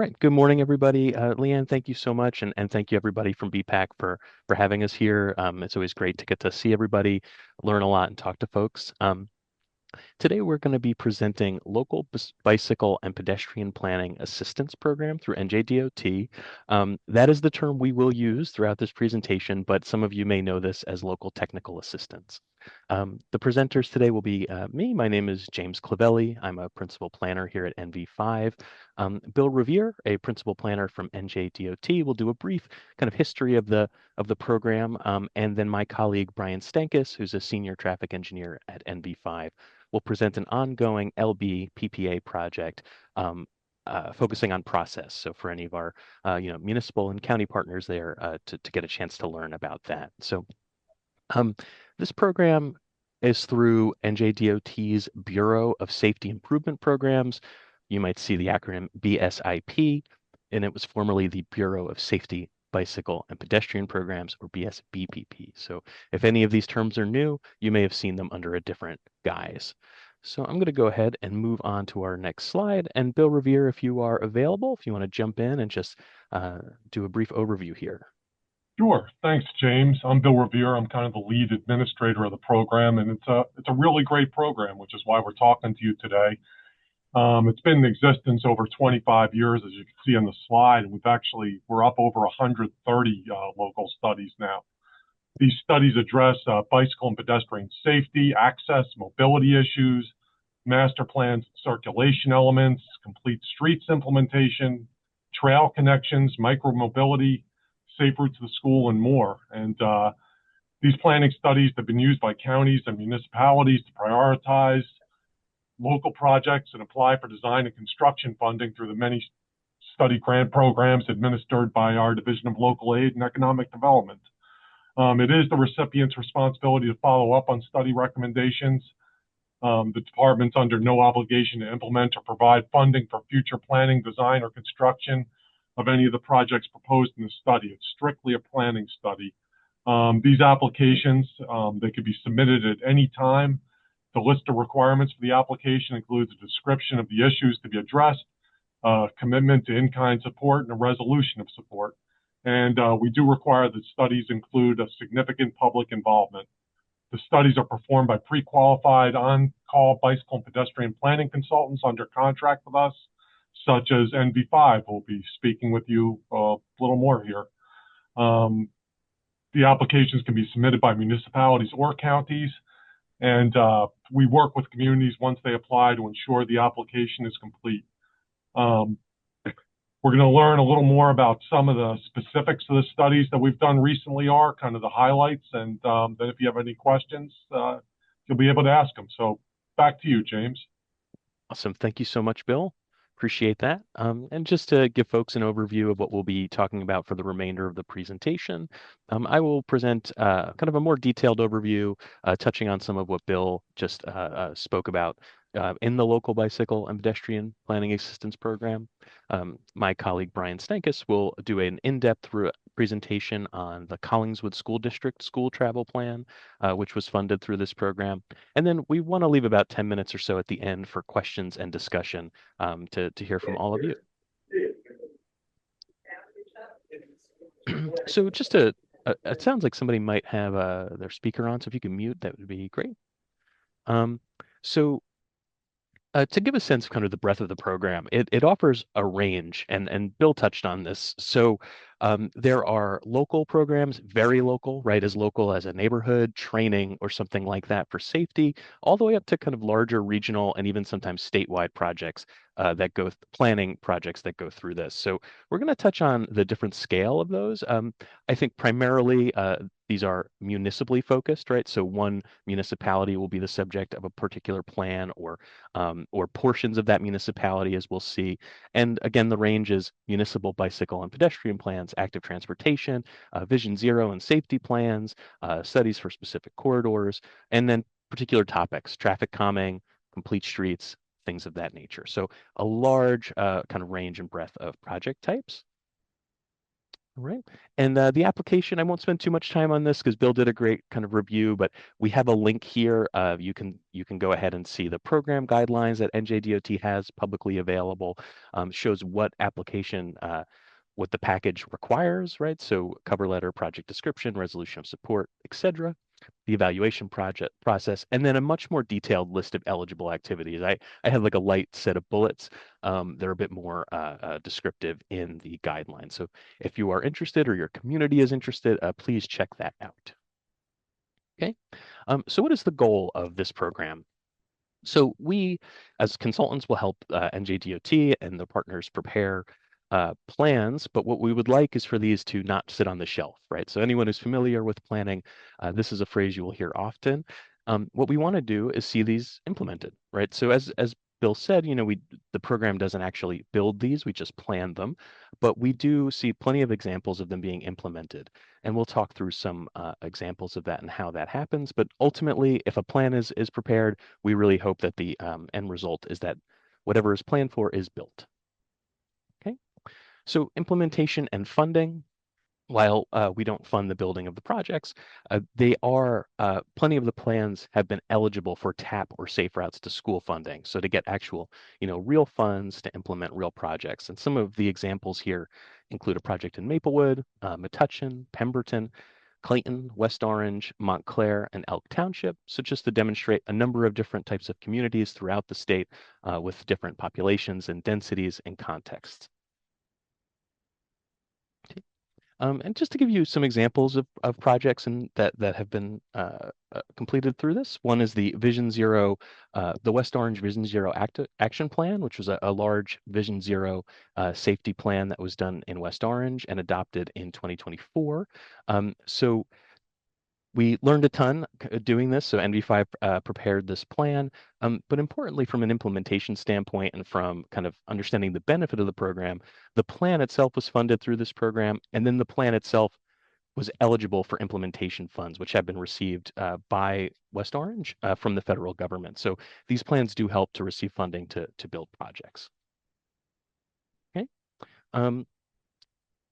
right. Good morning, everybody. Leanne, thank you so much, and thank you everybody from BPAC for having us here. It's always great to get to see everybody, learn a lot, and talk to folks. Today, we're going to be presenting Local Bicycle and Pedestrian Planning Assistance Program through NJDOT. That is the term we will use throughout this presentation, but some of you may know this as Local Technical Assistance. The presenters today will be me. My name is James Clavelli. I'm a principal planner here at NV5. Bill Revere, a principal planner from NJDOT, will do a brief kind of history of the program, and then my colleague Brian Stankus, who's a senior traffic engineer at NV5, will present an ongoing LB PPA project focusing on process. So for any of our municipal and county partners there to get a chance to learn about that. So this program is through NJDOT's Bureau of Safety Improvement Programs. You might see the acronym BSIP, and it was formerly the Bureau of Safety Bicycle and Pedestrian Programs, or BSBPP. So if any of these terms are new, you may have seen them under a different guise. So I'm going to go ahead and move on to our next slide. And Bill Revere, if you are available, if you want to jump in and just do a brief overview here. Sure. Thanks, James. I'm Bill Revere. I'm kind of the lead administrator of the program, and it's a really great program, which is why we're talking to you today. It's been in existence over 25 years, as you can see on the slide, and we're up over 130 local studies now. These studies address bicycle and pedestrian safety, access, mobility issues, master plans, circulation elements, complete streets implementation, trail connections, micromobility, safe routes to school, and more. And these planning studies have been used by counties and municipalities to prioritize local projects and apply for design and construction funding through the many study grant programs administered by our Division of Local Aid and Economic Development. It is the recipient's responsibility to follow up on study recommendations. The department's under no obligation to implement or provide funding for future planning, design, or construction of any of the projects proposed in the study. It's strictly a planning study. These applications, they could be submitted at any time. The list of requirements for the application includes a description of the issues to be addressed, commitment to in-kind support, and a resolution of support. And we do require that studies include a significant public involvement. The studies are performed by pre-qualified on-call bicycle and pedestrian planning consultants under contract with us, such as NV5, who will be speaking with you a little more here. The applications can be submitted by municipalities or counties, and we work with communities once they apply to ensure the application is complete. We're going to learn a little more about some of the specifics of the studies that we've done recently, are kind of the highlights, and then if you have any questions, you'll be able to ask them. So back to you, James. Awesome. Thank you so much, Bill. Appreciate that. And just to give folks an overview of what we'll be talking about for the remainder of the presentation, I will present kind of a more detailed overview, touching on some of what Bill just spoke about in the Local Bicycle and Pedestrian Planning Assistance Program. My colleague Brian Stankus will do an in-depth presentation on the Collingswood School District School Travel Plan, which was funded through this program. And then we want to leave about 10 minutes or so at the end for questions and discussion to hear from all of you. So just it sounds like somebody might have their speaker on, so if you can mute, that would be great. To give a sense of kind of the breadth of the program, it offers a range, and Bill touched on this. So there are local programs, very local, right, as local as a neighborhood, training, or something like that for safety, all the way up to kind of larger regional and even sometimes statewide projects planning projects that go through this. So we're going to touch on the different scale of those. I think primarily these are municipally focused, right? So one municipality will be the subject of a particular plan, or portions of that municipality, as we'll see. And again, the range is municipal bicycle and pedestrian plans, active transportation, Vision Zero and safety plans, studies for specific corridors, and then particular topics, traffic calming, complete streets, things of that nature. So a large kind of range and breadth of project types. All right. And the application, I won't spend too much time on this because Bill did a great kind of review, but we have a link here. You can go ahead and see the program guidelines that NJDOT has publicly available. Shows what application, what the package requires, right? So cover letter, project description, resolution of support, etc. The evaluation project process, and then a much more detailed list of eligible activities. I have like a light set of bullets. They're a bit more descriptive in the guidelines. So if you are interested or your community is interested, please check that out. Okay. So what is the goal of this program? So we, as consultants, will help NJDOT and the partners prepare plans, but what we would like is for these to not sit on the shelf, right? So anyone who's familiar with planning, this is a phrase you will hear often. What we want to do is see these implemented, right? So as Bill said, the program doesn't actually build these, we just plan them, but we do see plenty of examples of them being implemented. And we'll talk through some examples of that and how that happens. But ultimately, if a plan is prepared, we really hope that the end result is that whatever is planned for is built. Okay, so implementation and funding. While we don't fund the building of the projects, they are plenty of the plans have been eligible for TAP or Safe Routes to School funding. So to get actual, real funds to implement real projects. And some of the examples here include a project in Maplewood, Metuchen, Pemberton, Clayton, West Orange, Montclair, and Elk Township. So just to demonstrate a number of different types of communities throughout the state with different populations and densities and contexts. And just to give you some examples of projects that have been completed through this, one is the Vision Zero, the West Orange Vision Zero Action Plan, which was a large Vision Zero safety plan that was done in West Orange and adopted in 2024. So we learned a ton doing this. So NV5 prepared this plan. But importantly, from an implementation standpoint and from kind of understanding the benefit of the program, the plan itself was funded through this program. And then the plan itself was eligible for implementation funds, which have been received by West Orange from the federal government. So these plans do help to receive funding to build projects. Okay. Um,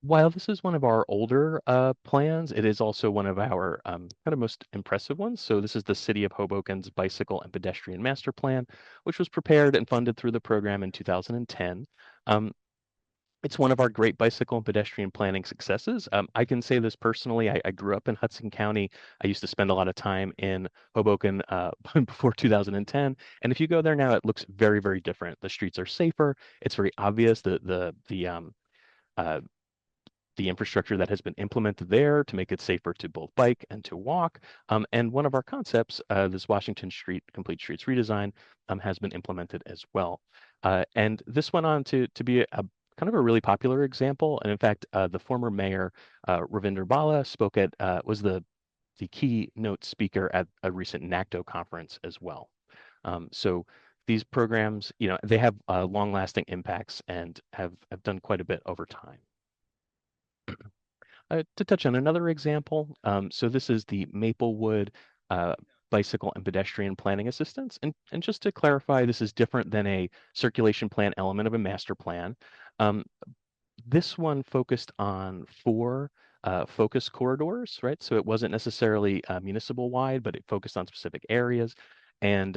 While this is one of our older plans, it is also one of our kind of most impressive ones. So this is the City of Hoboken's Bicycle and Pedestrian Master Plan, which was prepared and funded through the program in 2010. Um, it's one of our great bicycle and pedestrian planning successes. I can say this personally. I grew up in Hudson County. I used to spend a lot of time in Hoboken before 2010. And if you go there now, it looks very, very different. The streets are safer. It's very obvious. Uh, the infrastructure that has been implemented there to make it safer to both bike and to walk. And one of our concepts, this Washington Street Complete Streets redesign, has been implemented as well. And this went on to be a kind of a really popular example. And in fact, the former mayor, Ravinder Bala, was the keynote speaker at a recent NACTO conference as well. So these programs, they have long-lasting impacts and have done quite a bit over time. To touch on another example, so this is the Maplewood uh, bicycle and pedestrian planning assistance. And just to clarify, this is different than a circulation plan element of a master plan. Um, this one focused on four focus corridors, right? So it wasn't necessarily municipal wide, but it focused on specific areas. And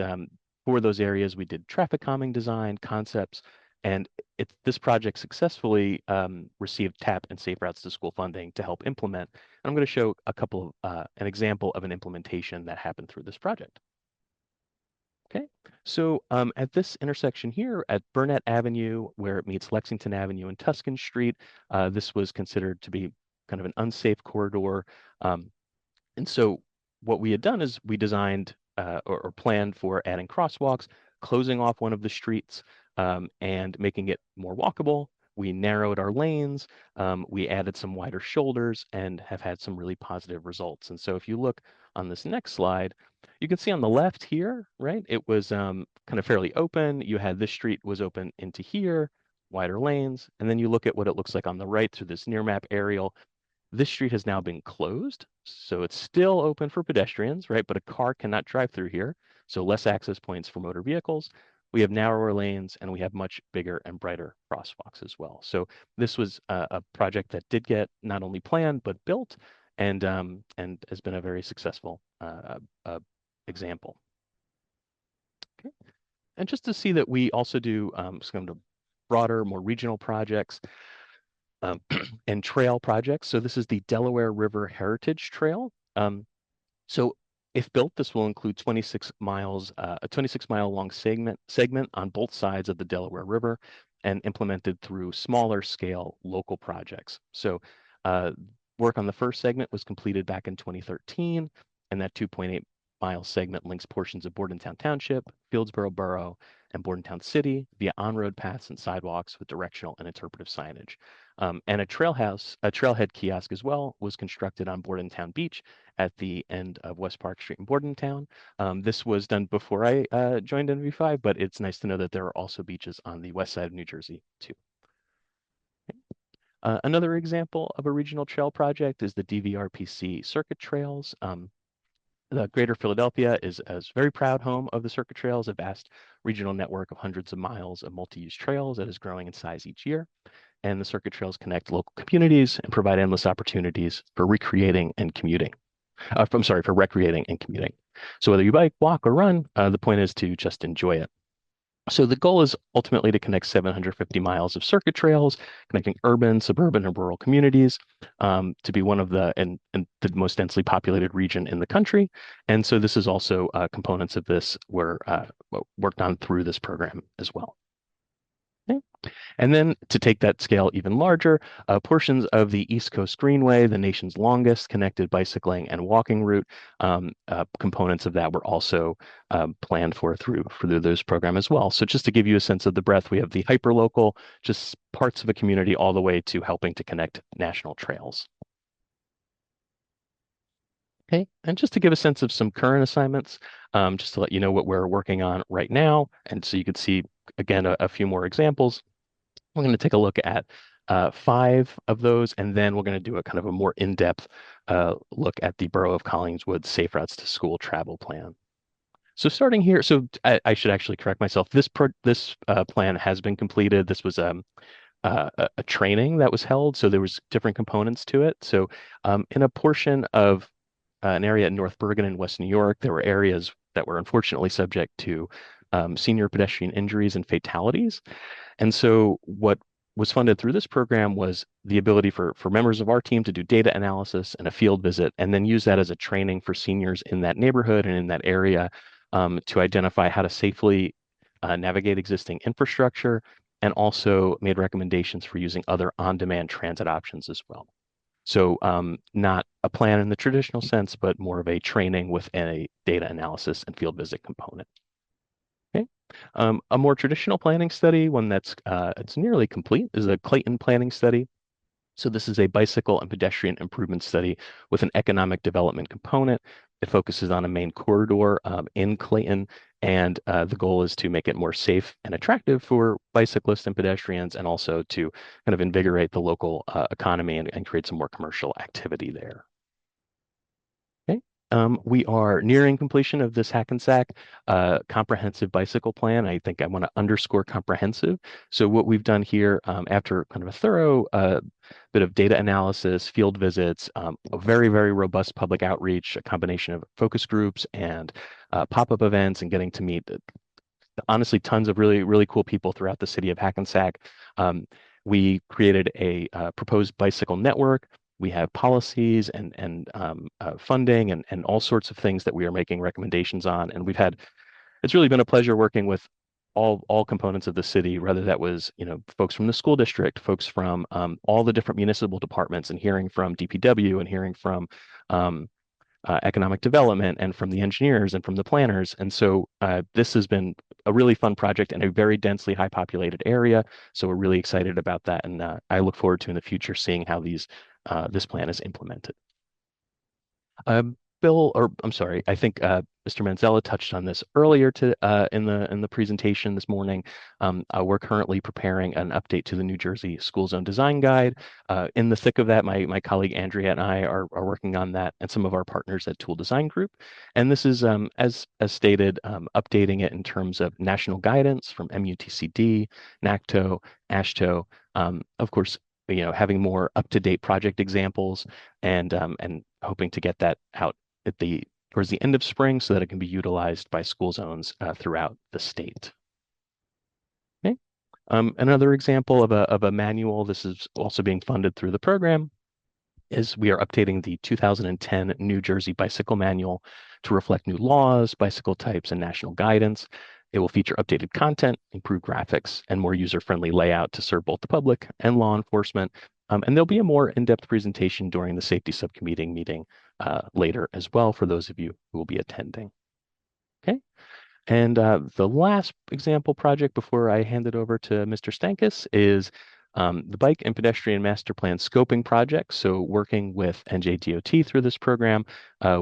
for those areas, we did traffic calming design concepts. And this project successfully received TAP and Safe Routes to School funding to help implement. And I'm going to show an example of an implementation that happened through this project. Okay, so at this intersection here at Burnett Avenue, where it meets Lexington Avenue and Tuscan Street, this was considered to be kind of an unsafe corridor. Um, and so what we had done is we designed or planned for adding crosswalks, closing off one of the streets, and making it more walkable. We narrowed our lanes, we added some wider shoulders, and have had some really positive results. And so if you look on this next slide, you can see on the left here, right? It was kind of fairly open. You had this street was open into here, wider lanes. And then you look at what it looks like on the right through this near map aerial. This street has now been closed, so it's still open for pedestrians, right? But a car cannot drive through here, so less access points for motor vehicles. we have narrower lanes, and we have much bigger and brighter crosswalks as well. So this was a project that did get not only planned but built, and has been a very successful example. Okay. And just to see that we also do some of the broader, more regional projects and trail projects. So this is the Delaware River Heritage Trail. So if built, this will include 26 miles, a 26-mile long segment on both sides of the Delaware River, and implemented through smaller scale local projects. So uh, work on the first segment was completed back in 2013, and that 2.8-mile segment links portions of Bordentown Township, Fieldsboro Borough, and Bordentown City via on-road paths and sidewalks with directional and interpretive signage. And a trailhead kiosk as well was constructed on Bordentown Beach at the end of West Park Street in Bordentown. This was done before I joined NV5, but it's nice to know that there are also beaches on the west side of New Jersey too. Another example of a regional trail project is the DVRPC Circuit Trails. The Greater Philadelphia is very proud home of the Circuit Trails, a vast regional network of hundreds of miles of multi-use trails that is growing in size each year. And the Circuit Trails connect local communities and provide endless opportunities for recreating and commuting. I'm sorry, for recreating and commuting. So whether you bike, walk, or run, the point is to just enjoy it. So the goal is ultimately to connect 750 miles of circuit trails, connecting urban, suburban, and rural communities, to be one of and the most densely populated region in the country. And so this is also components of this were worked on through this program as well. Okay. And then to take that scale even larger, portions of the East Coast Greenway, the nation's longest connected bicycling and walking route, components of that were also planned through those program as well. So just to give you a sense of the breadth, we have the hyperlocal, just parts of a community, all the way to helping to connect national trails. Okay, and just to give a sense of some current assignments, just to let you know what we're working on right now, and so you could see again a few more examples. We're going to take a look at 5 of those, and then we're going to do a kind of a more in-depth look at the Borough of Collingswood's Safe Routes to School travel plan. So starting here, so I should actually correct myself. This plan has been completed. This was a training that was held, so there was different components to it. So in a portion of an area in North Bergen in West New York, there were areas that were unfortunately subject to senior pedestrian injuries and fatalities. And so what was funded through this program was the ability for members of our team to do data analysis and a field visit, and then use that as a training for seniors in that neighborhood and in that area, to identify how to safely navigate existing infrastructure, and also made recommendations for using other on-demand transit options as well. So not a plan in the traditional sense, but more of a training with a data analysis and field visit component. Okay. A more traditional planning study, one that's it's nearly complete, is a Clayton planning study. So this is a bicycle and pedestrian improvement study with an economic development component. It focuses on a main corridor in Clayton, and the goal is to make it more safe and attractive for bicyclists and pedestrians, and also to kind of invigorate the local economy and create some more commercial activity there. Okay. We are nearing completion of this Hackensack comprehensive bicycle plan. I think I want to underscore comprehensive. So what we've done here, after kind of a thorough bit of data analysis, field visits, a very, very robust public outreach, a combination of focus groups and pop-up events, and getting to meet honestly tons of really, really cool people throughout the city of Hackensack. We created a proposed bicycle network. We have policies and funding and all sorts of things that we are making recommendations on. And it's really been a pleasure working with all components of the city, whether that was, folks from the school district, folks from all the different municipal departments, and hearing from DPW, and hearing from economic development, and from the engineers and from the planners. And so this has been a really fun project in a very densely high populated area. So we're really excited about that. And I look forward to in the future seeing how this plan is implemented. Bill, or I'm sorry, I think Mr. Manzella touched on this earlier in the presentation this morning. We're currently preparing an update to the New Jersey School Zone Design Guide. In the thick of that, my colleague Andrea and I are working on that, and some of our partners at Tool Design Group. And this is, as stated, updating it in terms of national guidance from MUTCD, NACTO, AASHTO. Of course, having more up-to-date project examples and hoping to get that out at the towards the end of spring so that it can be utilized by school zones throughout the state. Okay. Another example of a manual, this is also being funded through the program, is we are updating the 2010 New Jersey Bicycle Manual to reflect new laws, bicycle types, and national guidance. It will feature updated content, improved graphics, and more user-friendly layout to serve both the public and law enforcement. And there'll be a more in-depth presentation during the safety subcommittee meeting later as well for those of you who will be attending. Okay. And the last example project before I hand it over to Mr. Stankus is the Bike and Pedestrian Master Plan Scoping Project. So working with NJDOT through this program,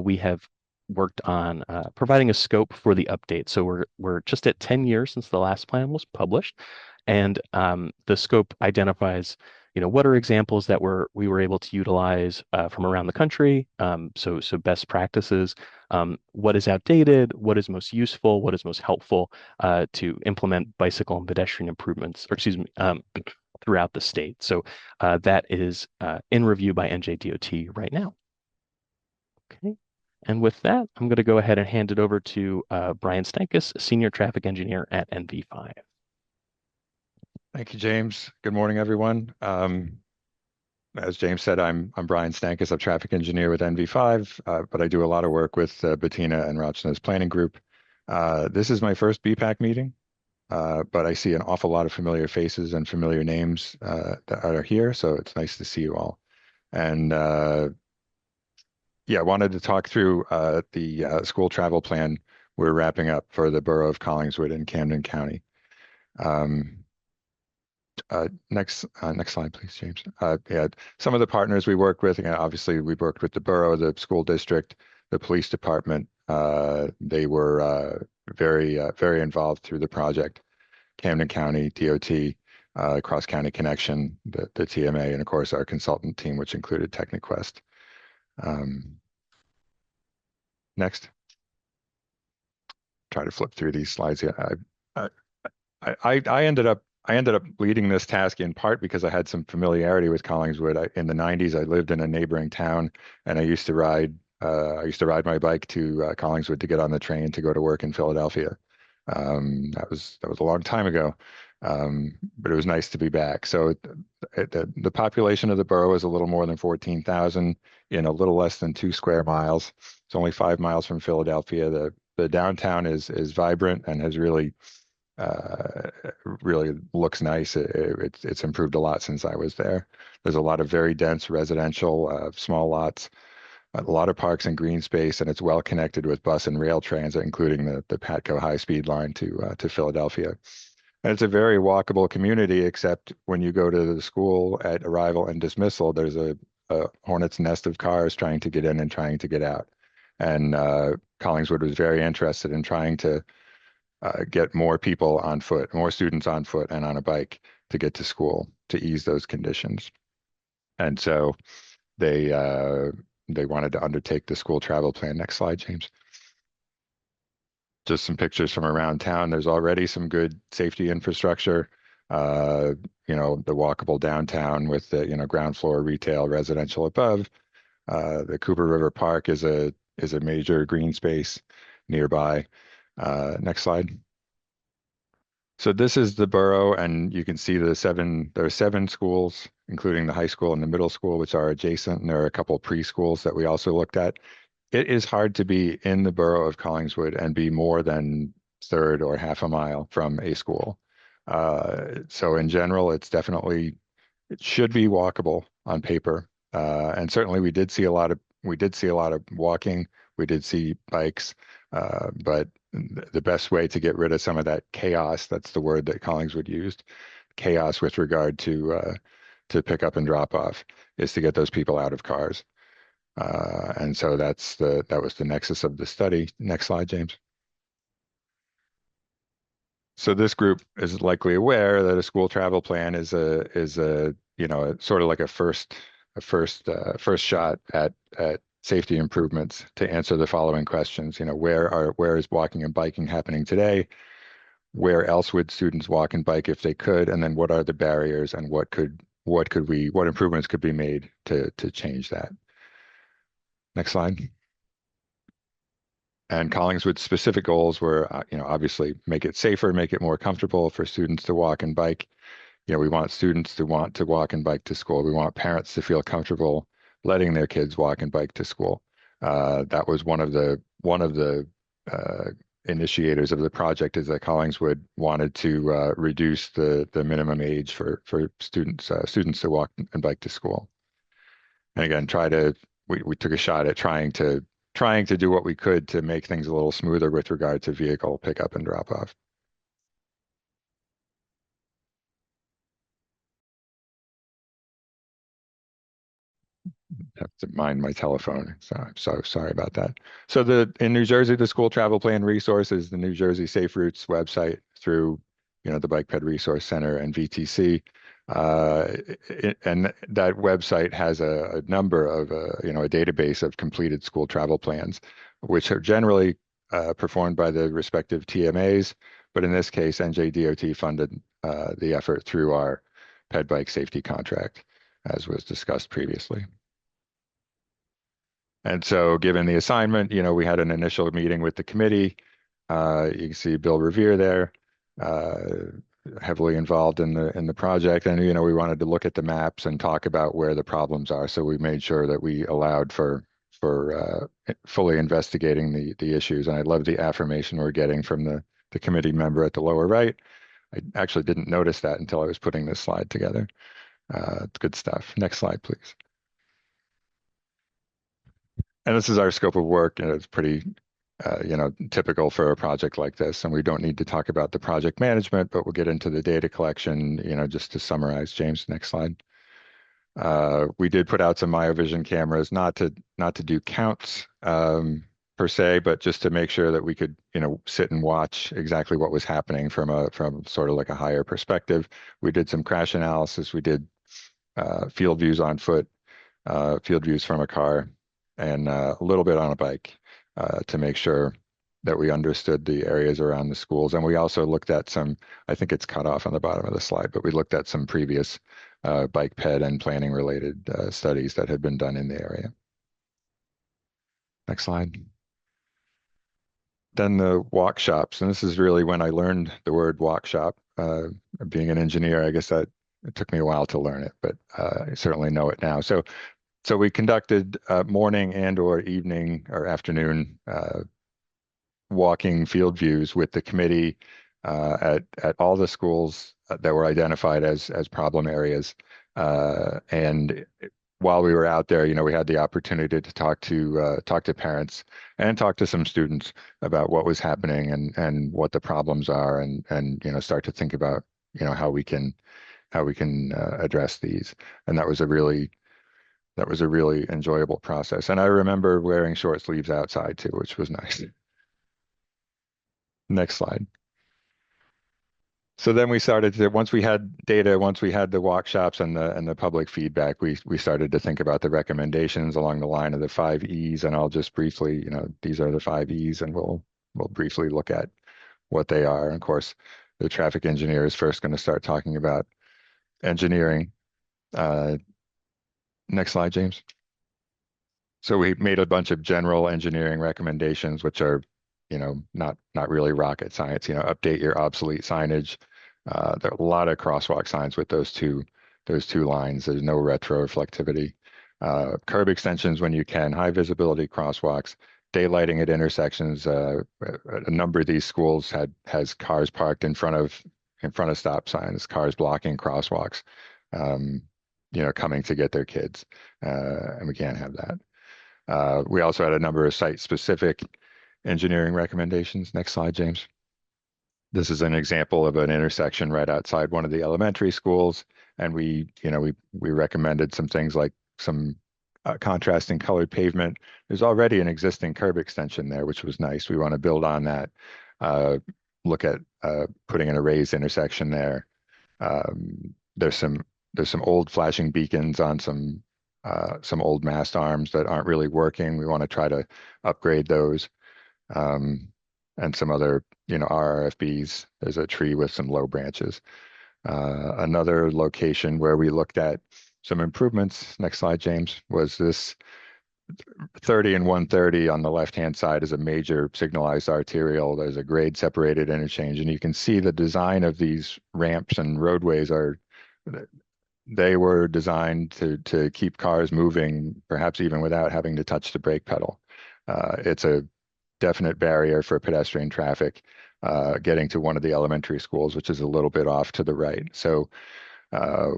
we have worked on providing a scope for the update. So we're just at 10 years since the last plan was published, and the scope identifies, what are examples that we were able to utilize from around the country. So best practices, what is outdated, what is most useful, what is most helpful to implement bicycle and pedestrian improvements, or excuse me, throughout the state. So that is in review by NJDOT right now. Okay. And with that, I'm going to go ahead and hand it over to Brian Stankus, Senior Traffic Engineer at NV5. Thank you, James. Good morning, everyone. As James said, I'm Brian Stankus. I'm traffic engineer with NV5, but I do a lot of work with Bettina and Rachna's planning group. This is my first BPAC meeting, but I see an awful lot of familiar faces and familiar names that are here, so it's nice to see you all. And yeah, I wanted to talk through the school travel plan we're wrapping up for the borough of Collingswood in Camden County. Next slide, please, James. Yeah, some of the partners we work with, obviously we've worked with the borough, the school district, the police department. They were very involved through the project. Camden County, DOT, Cross County Connection, the TMA, and of course our consultant team, which included TechniQuest. Next. Try to flip through these slides here. I ended up leading this task in part because I had some familiarity with Collingswood. In the 90s, I lived in a neighboring town, and I used to ride my bike to Collingswood to get on the train to go to work in Philadelphia. That was a long time ago, but it was nice to be back. So the population of the borough is a little more than 14,000 in a little less than 2 square miles. It's only 5 miles from Philadelphia. The downtown is vibrant and has really looks nice. It's improved a lot since I was there. There's a lot of very dense residential, small lots, a lot of parks and green space, and it's well connected with bus and rail transit, including the Patco high-speed line to Philadelphia. And it's a very walkable community, except when you go to the school at arrival and dismissal, there's a hornet's nest of cars trying to get in and trying to get out. And Collingswood was very interested in trying to get more people on foot, more students on foot and on a bike to get to school to ease those conditions. And so they wanted to undertake the school travel plan. Next slide, James. Just some pictures from around town. There's already some good safety infrastructure. The walkable downtown with the ground floor retail, residential above. The Cooper River Park is a major green space nearby. Next slide. So this is the borough, and you can see there are 7 schools, including the high school and the middle school, which are adjacent, and there are a couple preschools that we also looked at. It is hard to be in the borough of Collingswood and be more than third or half a mile from a school. So in general, it should be walkable on paper. And certainly we did see a lot of walking. We did see bikes, but the best way to get rid of some of that chaos, that's the word that Collingswood used, chaos with regard to pick up and drop off, is to get those people out of cars. And so that was the nexus of the study. Next slide, James. So this group is likely aware that a school travel plan is a sort of like a first shot at safety improvements to answer the following questions. Where is walking and biking happening today? Where else would students walk and bike if they could? And then what are the barriers and what improvements could be made to change that? Next slide. And Collingswood's specific goals were, obviously make it safer, make it more comfortable for students to walk and bike. We want students to want to walk and bike to school. We want parents to feel comfortable letting their kids walk and bike to school. That was one of the uh, initiators of the project, is that Collingswood wanted to reduce the minimum age for students to walk and bike to school. And again, we took a shot at trying to do what we could to make things a little smoother with regard to vehicle pickup and drop off. Have to mind my telephone. So I'm so sorry about that. So in New Jersey, the school travel plan resource is the New Jersey Safe Routes website through, the Bike Ped Resource Center and VTC. And that website has a number of, a database of completed school travel plans, which are generally performed by the respective TMAs. But in this case, NJDOT funded the effort through our Ped Bike Safety Contract, as was discussed previously. And so given the assignment, we had an initial meeting with the committee. You can see Bill Revere there, heavily involved in the project. And, we wanted to look at the maps and talk about where the problems are. So we made sure that we allowed for fully investigating the issues. And I love the affirmation we're getting from the committee member at the lower right. I actually didn't notice that until I was putting this slide together. It's good stuff. Next slide, please. And this is our scope of work, and it's pretty, typical for a project like this. And we don't need to talk about the project management, but we'll get into the data collection, just to summarize. James, next slide. We did put out some MyoVision cameras, not to do counts per se, but just to make sure that we could, sit and watch exactly what was happening from sort of like a higher perspective. We did some crash analysis. We did field views on foot, field views from a car, and a little bit on a bike to make sure that we understood the areas around the schools. And we also looked at some, I think it's cut off on the bottom of the slide, but we looked at some previous bike ped and planning related studies that had been done in the area. Next slide. Then the walk shops. And this is really when I learned the word walk shop. Being an engineer, I guess that it took me a while to learn it, but I certainly know it now. So we conducted morning and or evening or afternoon walking field views with the committee at all the schools that were identified as problem areas. And while we were out there, we had the opportunity to talk to parents and talk to some students about what was happening and what the problems are, and start to think about how we can address these. And that was a really enjoyable process. And I remember wearing short sleeves outside too, which was nice. Next slide. So then we started to, once we had data, once we had the workshops and the public feedback, we started to think about the recommendations along the line of the 5 E's. And I'll just briefly, these are the 5 E's, and we'll briefly look at what they are. And of course, the traffic engineer is first going to start talking about engineering. Next slide, James. So we made a bunch of general engineering recommendations, which are, not really rocket science. Update your obsolete signage. There are a lot of crosswalk signs with those two lines. There's no retroreflectivity. Curb extensions when you can. High visibility crosswalks. Daylighting at intersections. A number of these schools has cars parked in front of stop signs. Cars blocking crosswalks. Coming to get their kids, and we can't have that. We also had a number of site-specific engineering recommendations. Next slide, James. This is an example of an intersection right outside one of the elementary schools, and we recommended some things like some contrasting colored pavement. There's already an existing curb extension there, which was nice. We want to build on that. Uh, Look at putting in a raised intersection there. There's some old flashing beacons on some old mast arms that aren't really working. We want to try to upgrade those. Um, and some other, RRFBs. There's a tree with some low branches. Another location where we looked at some improvements, next slide, James, was this 30 and 130 on the left-hand side is a major signalized arterial. There's a grade separated interchange, and you can see the design of these ramps and roadways they were designed to keep cars moving, perhaps even without having to touch the brake pedal. It's a definite barrier for pedestrian traffic getting to one of the elementary schools, which is a little bit off to the right. So uh,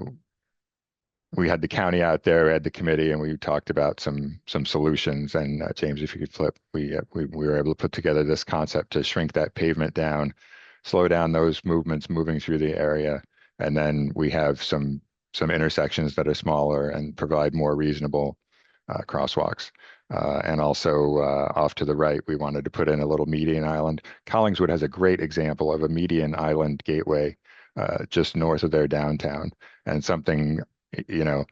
we had the county out there, we had the committee, and we talked about some solutions. And James, if you could flip, we were able to put together this concept to shrink that pavement down, slow down those movements moving through the area, and then we have some intersections that are smaller and provide more reasonable crosswalks. And also off to the right, we wanted to put in a little median island. Collingswood has a great example of a median island gateway just north of their downtown, and something, you know,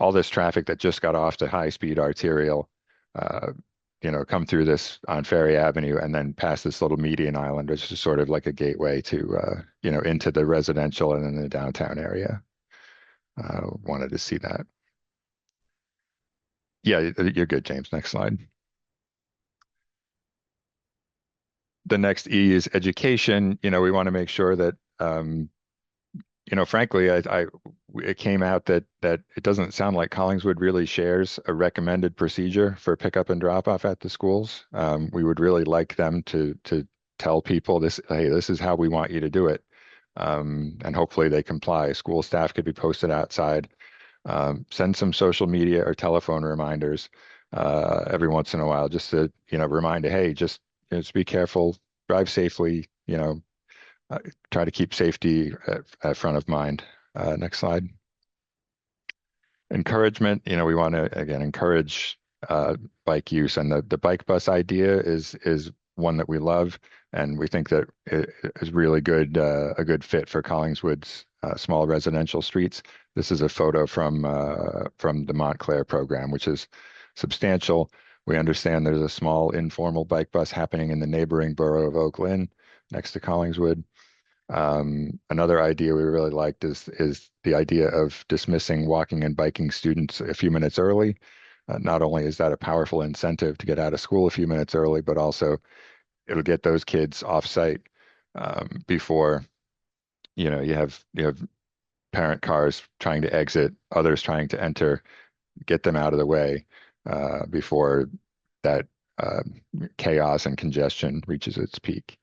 all this traffic that just got off the high-speed arterial, uh, come through this on Ferry Avenue and then past this little median island, which is sort of like a gateway to, into the residential and in the downtown area. Wanted to see that. Yeah, you're good, James. Next slide. The next E is education. We want to make sure that, frankly, it came out that it doesn't sound like Collingswood really shares a recommended procedure for pickup and drop off at the schools. We would really like them to tell people this, hey, this is how we want you to do it. And hopefully they comply. School staff could be posted outside. Send some social media or telephone reminders every once in a while, just to remind, hey, just be careful, drive safely, try to keep safety at front of mind. Next slide. Encouragement, we want to again encourage bike use, and the bike bus idea is one that we love, and we think that it is really good, a good fit for Collingswood's small residential streets. This is a photo from the Montclair program, which is substantial. We understand there's a small informal bike bus happening in the neighboring borough of Oak Lynn, next to Collingswood. Another idea we really liked is the idea of dismissing walking and biking students a few minutes early. Not only is that a powerful incentive to get out of school a few minutes early, but also it'll get those kids off site before you have parent cars trying to exit, others trying to enter, get them out of the way before that chaos and congestion reaches its peak.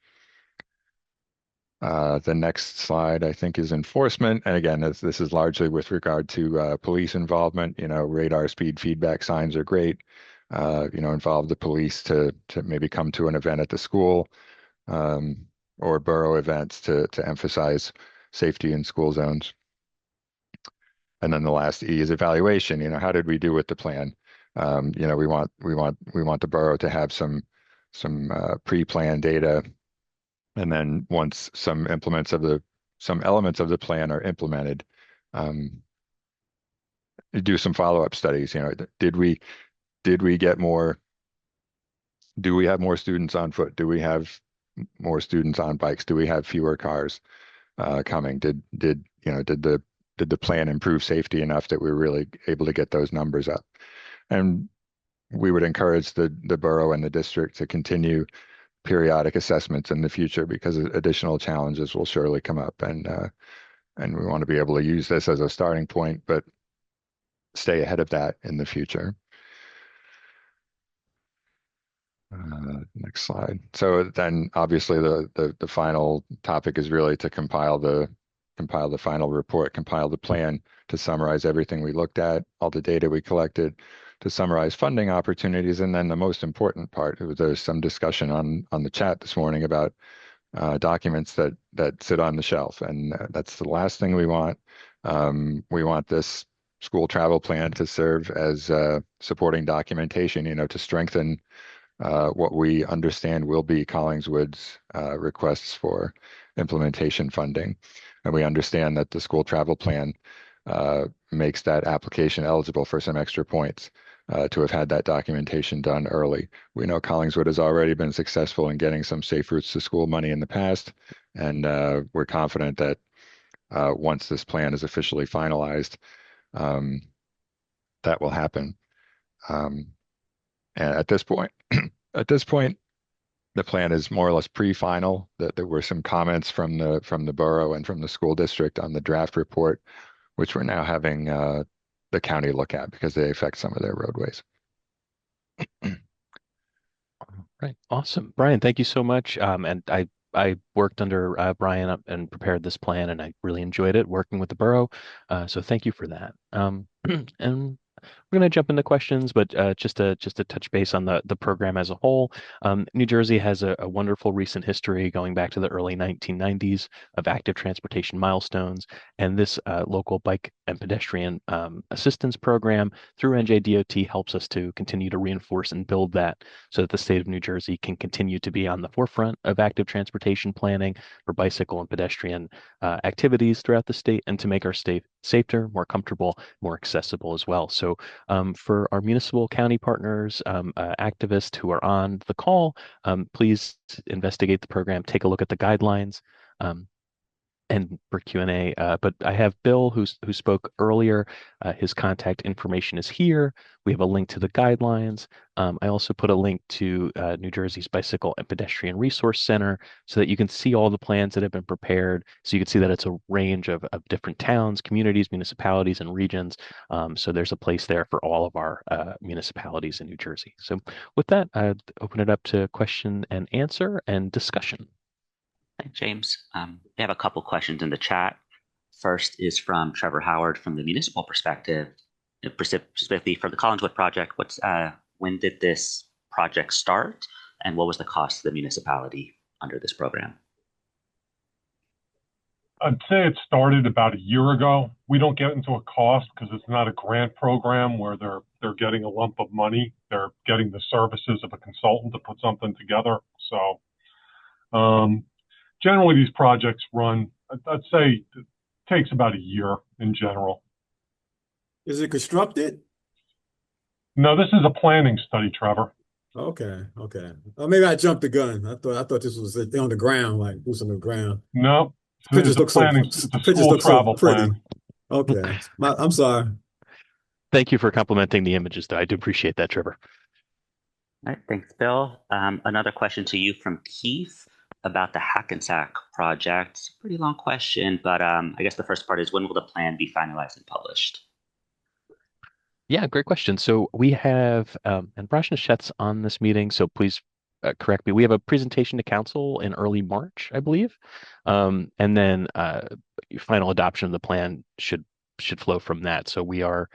The next slide, I think, is enforcement. And again, this is largely with regard to police involvement. Radar speed feedback signs are great. Involve the police to maybe come to an event at the school or borough events to emphasize safety in school zones. And then the last E is evaluation. How did we do with the plan? We want the borough to have some pre-planned data. And then once some elements of the plan are implemented, do some follow-up studies. Did we get more? Do we have more students on foot? Do we have more students on bikes? Do we have fewer cars coming? Did the plan improve safety enough that we were really able to get those numbers up? And we would encourage the borough and the district to continue periodic assessments in the future, because additional challenges will surely come up, and we want to be able to use this as a starting point, but stay ahead of that in the future. Next slide. So then, obviously, the final topic is really to compile the final report, compile the plan to summarize everything we looked at, all the data we collected, to summarize funding opportunities. And then the most important part, there's some discussion on the chat this morning about documents that sit on the shelf. And that's the last thing we want. We want this school travel plan to serve as supporting documentation, to strengthen what we understand will be Collingswood's requests for implementation funding. And we understand that the school travel plan makes that application eligible for some extra points to have had that documentation done early. We know Collingswood has already been successful in getting some safe routes to school money in the past, and we're confident that once this plan is officially finalized, um, that will happen. Um, and at this point, the plan is more or less pre-final. That there were some comments from the borough and from the school district on the draft report, which we're now having the county look at because they affect some of their roadways. Right. Awesome. Brian, thank you so much. And I worked under Brian and prepared this plan, and I really enjoyed it working with the borough. So thank you for that. And we're going to jump into questions, but just to touch base on the program as a whole. New Jersey has a wonderful recent history going back to the early 1990s of active transportation milestones, and this local bike and pedestrian assistance program through NJDOT helps us to continue to reinforce and build that so that the state of New Jersey can continue to be on the forefront of active transportation planning for bicycle and pedestrian activities throughout the state, and to make our state safer, more comfortable, more accessible as well. So for our municipal county partners, activists who are on the call, please investigate the program, take a look at the guidelines. And for Q&A, but I have Bill who spoke earlier. His contact information is here. We have a link to the guidelines. I also put a link to New Jersey's Bicycle and Pedestrian Resource Center so that you can see all the plans that have been prepared. So you can see that it's a range of different towns, communities, municipalities, and regions. So there's a place there for all of our municipalities in New Jersey. So with that, I'd open it up to question and answer and discussion. Thanks, James. We have a couple questions in the chat. First is from Trevor Howard from the municipal perspective, specifically for the Collingswood project. When did this project start, and what was the cost to the municipality under this program? I'd say it started about a year ago. We don't get into a cost because it's not a grant program where they're getting a lump of money. They're getting the services of a consultant to put something together. So generally, these projects run, I'd say it takes about a year in general. Is it constructed? No, this is a planning study, Trevor. Okay. Maybe I jumped the gun. I thought this was on the ground, like boots on the ground. No, Pictures look it's a school travel plan. Okay. I'm sorry. Thank you for complimenting the images, though. I do appreciate that, Trevor. All right, thanks, Bill. Another question to you from Keith about the Hackensack project. Pretty long question, but I guess the first part is, when will the plan be finalized and published? Yeah, great question. So we have, and Brashnichet's on this meeting, so please correct me. We have a presentation to council in early March, I believe, and then final adoption of the plan should flow from that. So we are,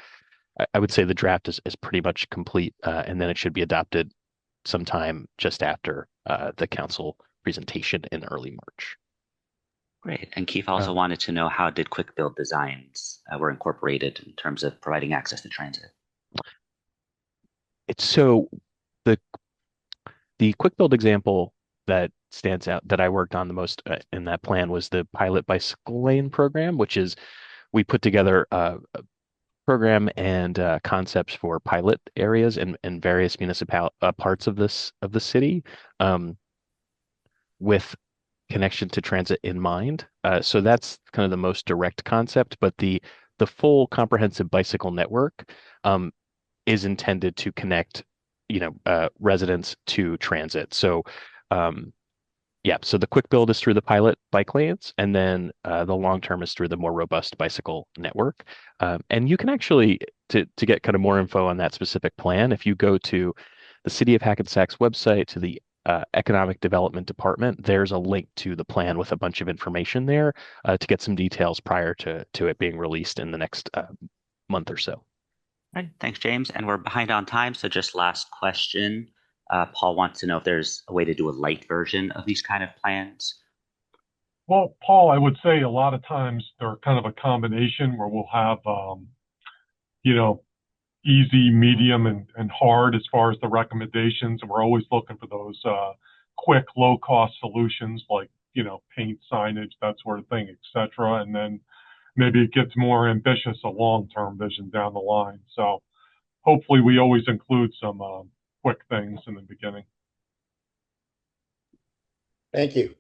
I would say the draft is pretty much complete, and then it should be adopted sometime just after the council presentation in early March. Great. And Keith also wanted to know, how did quick build designs were incorporated in terms of providing access to transit? It's so the quick build example that stands out that I worked on the most in that plan was the pilot bicycle lane program, which is we put together a program and concepts for pilot areas in various municipal parts of the city with connection to transit in mind. So that's kind of the most direct concept, but the full comprehensive bicycle network is intended to connect, residents to transit. So so the quick build is through the pilot bike lanes, and then the long term is through the more robust bicycle network. And you can actually, to get kind of more info on that specific plan, if you go to the City of Hackensack's website, to the Economic Development Department, there's a link to the plan with a bunch of information there to get some details prior to it being released in the next month or so. All right, thanks, James. And we're behind on time, so just last question. Paul wants to know if there's a way to do a light version of these kind of plans. Well, Paul, I would say a lot of times they're kind of a combination where we'll have you know, easy, medium, and hard as far as the recommendations. And we're always looking for those quick, low-cost solutions like, you know, paint, signage, that sort of thing, etc. And then maybe it gets more ambitious, a long-term vision down the line. So hopefully we always include some quick things in the beginning. Thank you.